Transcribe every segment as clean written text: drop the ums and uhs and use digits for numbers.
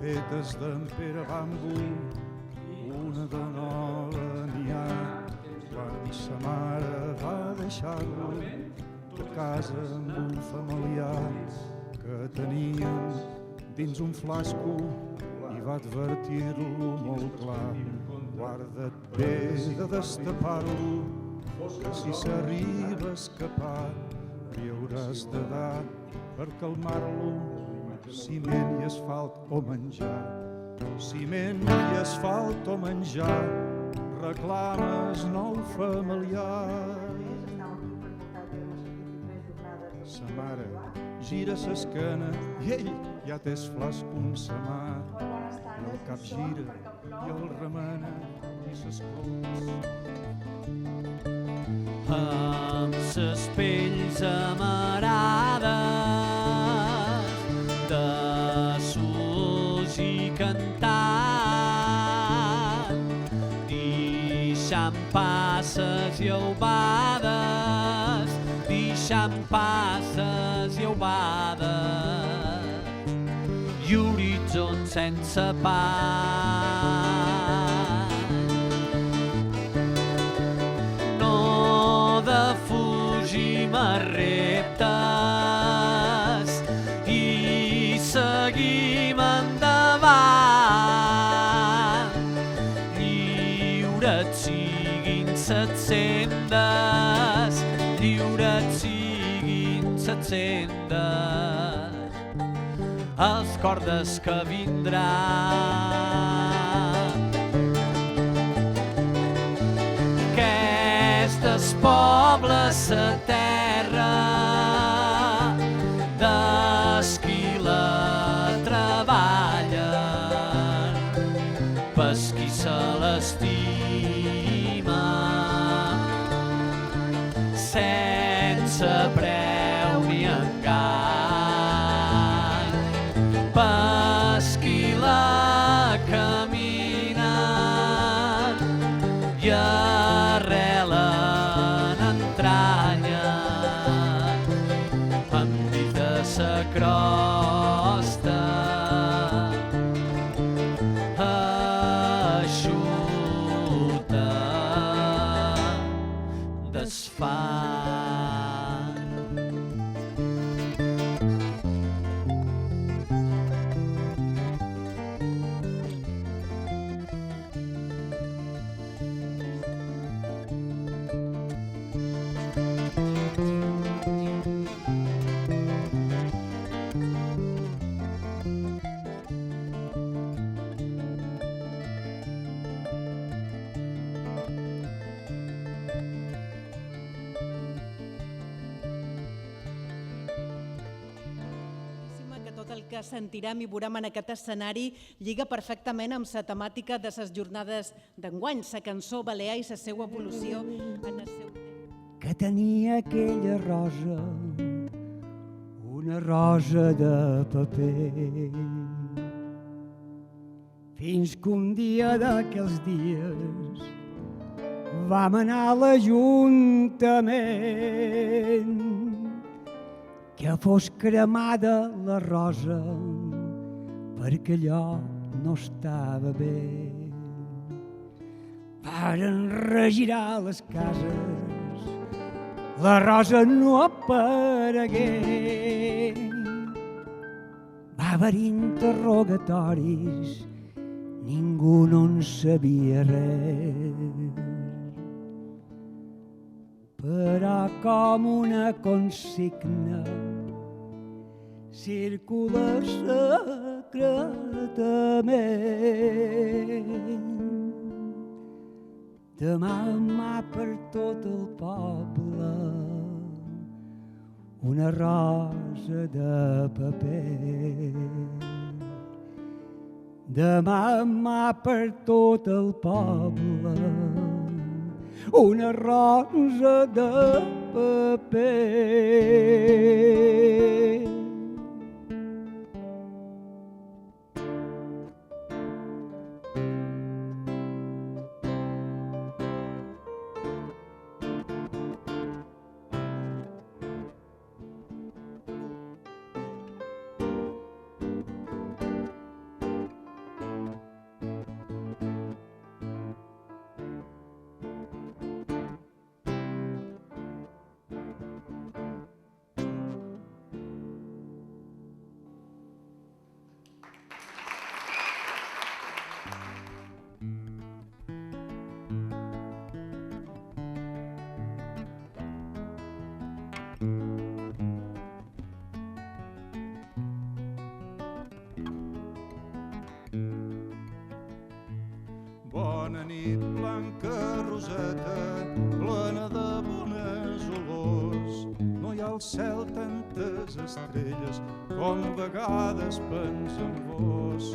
fetes d'empera bambú, una de nova n'hi ha quan sa mare va deixar-lo a casa amb un familiar que tenien dins un flasco i va advertir-lo molt clar: guarda't bé de destapar-lo, que si s'arriba a escapar li hauràs de dar per calmar-lo ciment i asfalt o menjar. Ciment i asfalt o menjar, reclames nou familiar. Sa mare gira s'esquena i ell ja té es flasc un sa mà. I el cap gira i el remena i s'escolta. Amb ses pells amarades de sus i cantant, deixant passes llaubades, deixant passes llaubades i horitzon sense pas. No defugim els reptes i seguim endavant. Lliure't siguin set sendes, lliure't siguin set sendes, els cordes que vindran. Aquestes pobles sa terra d'esquí la treballen, pas qui se l'estima sense preu ni engany, pas qui la caminen i arrelen entranyes amb dit de sa crosta eixuta desfan. Que sentirem i veurem en aquest escenari lliga perfectament amb la temàtica de les jornades d'enguany, la cançó balear i la seva evolució en el seu temps. Que tenia aquella rosa, una rosa de paper, fins que un dia d'aquells dies vam anar a l'Ajuntament que fos cremada la rosa perquè allò no estava bé. Varen regirar les cases, la rosa no aparegué. Va haver-hi interrogatoris, ningú no en sabia res. Però com una consigna circula secretament. De mà en mà per tot el poble una rosa de paper. De mà en mà per tot el poble una rosa de paper. Bona nit, blanca roseta, plena de bones olors. No hi ha al cel tantes estrelles com a vegades pensen vos.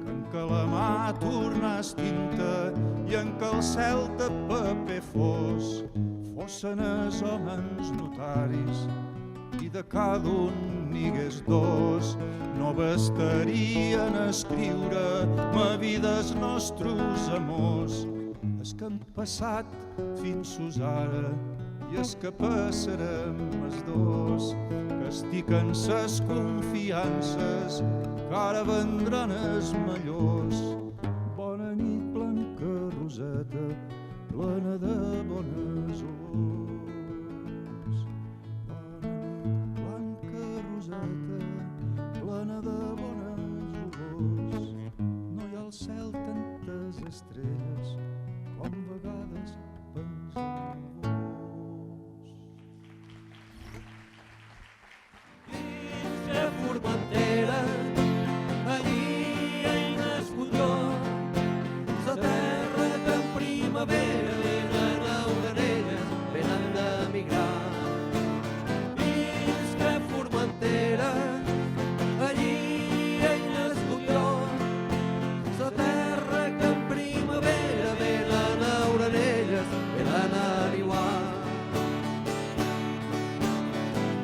Que en Calamar tornàs tinta i en que el cel de paper fossin els homes notaris i de cada un n'higués dos. No bastarien escriure ma vida els nostres amors, els que han passat fins ara i els que passarem els dos, que estiquen ses confiances que ara vendran els millors. Bona nit, blanca roseta, plena de bones olors. Bona nit, blanca roseta, plena de bones olors. No hi ha al cel tantes estrelles com a vegades pensem vos. De Formentera, allí he nascut jo, la terra que en primavera venen a Orenelles, venen d'emigrar. Fins que Formentera, allí he nascut jo, la terra que en primavera venen a Orenelles, venen a niuar.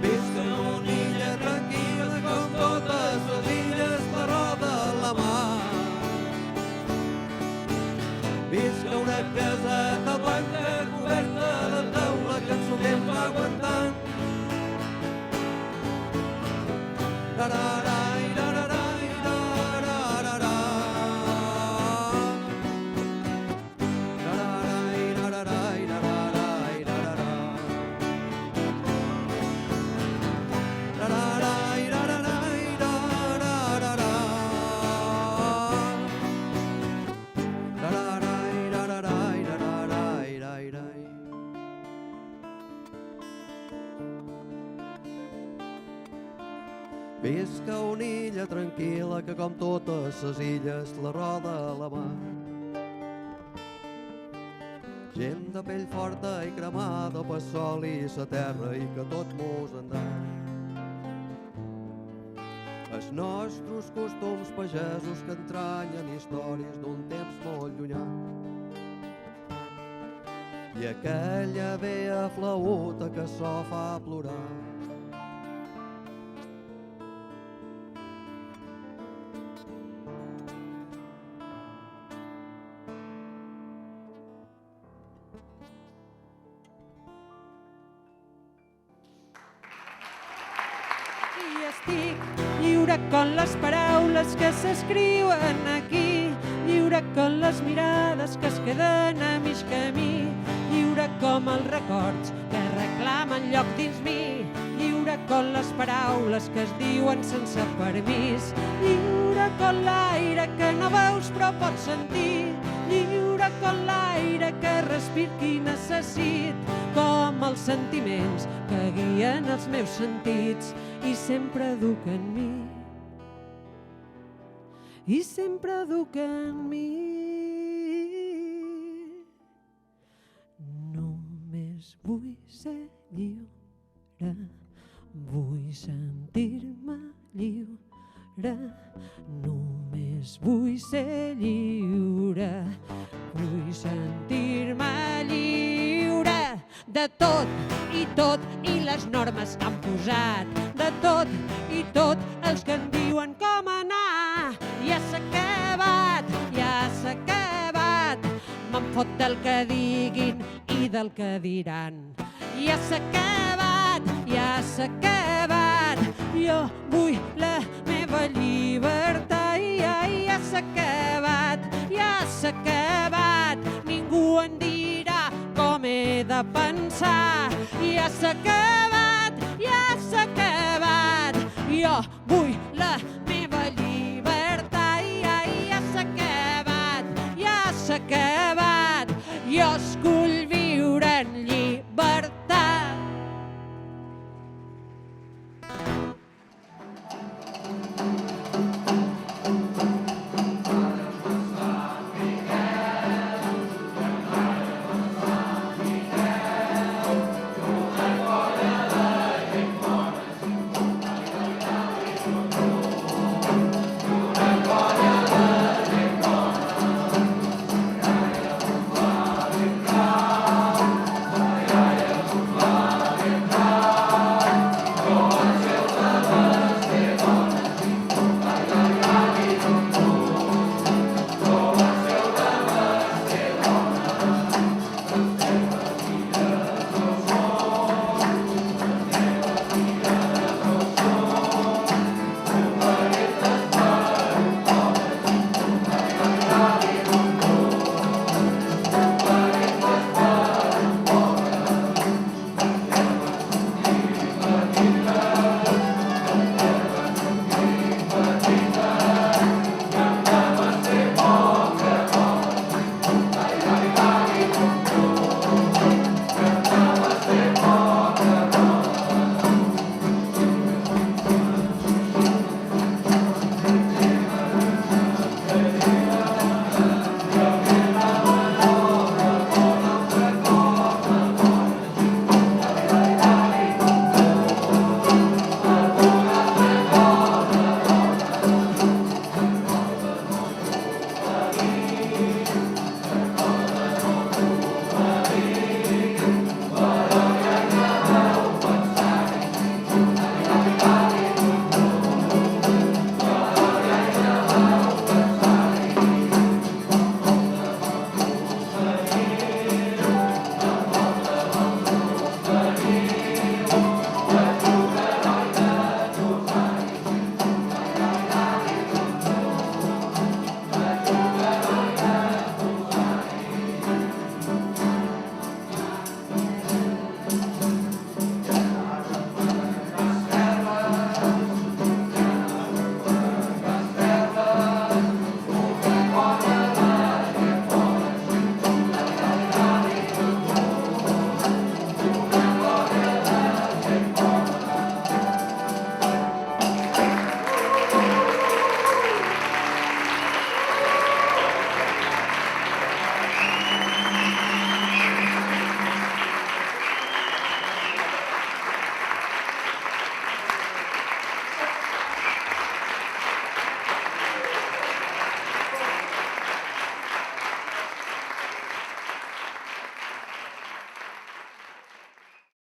Visc en una illa tranquil·la com totes les illes la roda la mar. Visc a una caseta blanca coberta de taula que el soler em va aguantant. Rararai, rararai, rararara. Rararai, rararai, rararai, rarara. Rararai, rararai, rararara. Rararai, rararai, rararai, rairai. Visc a una illa tranquil·la que com totes les illes la roda la mar. Gent de pell forta i cremada pel sol i la terra i que tot mos en dà. Els nostres costums pagesos que entranyen històries d'un temps molt llunyà. I aquella vea flauta que so fa plorar. I estic lliure com les paraules que s'escriuen aquí, lliure com les mirades que es queden a mig camí, lliure com els records que reclamen lloc dins mi, lliure com les paraules que es diuen sense permís, lliure com l'aire que no veus però pots sentir, lliure com l'aire que respir qui necessit, com els sentiments que guien els meus sentits i sempre duc en mi. I sempre duc en mi. Només vull ser lliure, vull sentir-me lliure, només vull ser lliure, vull sentir-me lliure de tot i les normes que han posat, de tot i tot els que em diuen com anar. Ja s'ha acabat, ja s'ha acabat, me'n fot del que diguin i del que diran. Ja s'ha acabat, ja s'ha acabat, jo vull la meva llibertat. Ja s'ha acabat, ja s'ha acabat, ningú em dirà com he de pensar. Ja s'ha acabat, ja s'ha acabat, jo vull la meva llibertat. Ja s'ha acabat, ja s'ha acabat, jo escollo